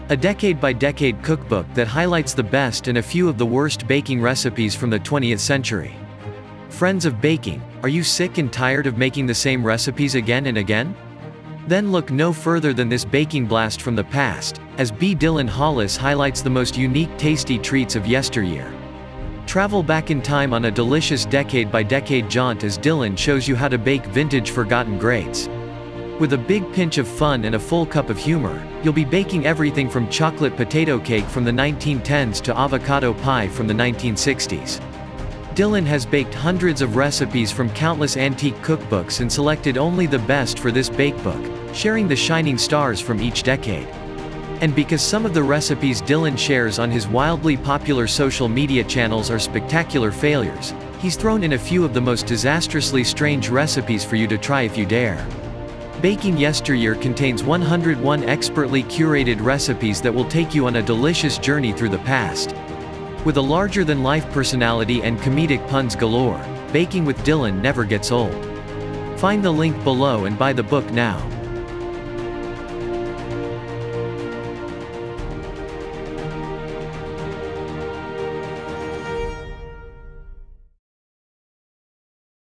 a decade-by-decade cookbook that highlights the best and a few of the worst baking recipes from the 20th century. Friends of baking, are you sick and tired of making the same recipes again and again? Then look no further than this baking blast from the past, as B. Dylan Hollis highlights the most unique tasty treats of yesteryear. Travel back in time on a delicious decade-by-decade jaunt as Dylan shows you how to bake vintage forgotten greats. With a big pinch of fun and a full cup of humor, you'll be baking everything from chocolate potato cake from the 1910s to avocado pie from the 1960s. Dylan has baked hundreds of recipes from countless antique cookbooks and selected only the best for this bakebook, sharing the shining stars from each decade. And because some of the recipes Dylan shares on his wildly popular social media channels are spectacular failures, he's thrown in a few of the most disastrously strange recipes for you to try if you dare. Baking Yesteryear contains 101 expertly curated recipes that will take you on a delicious journey through the past. With a larger-than-life personality and comedic puns galore, Baking with Dylan never gets old. Find the link below and buy the book now.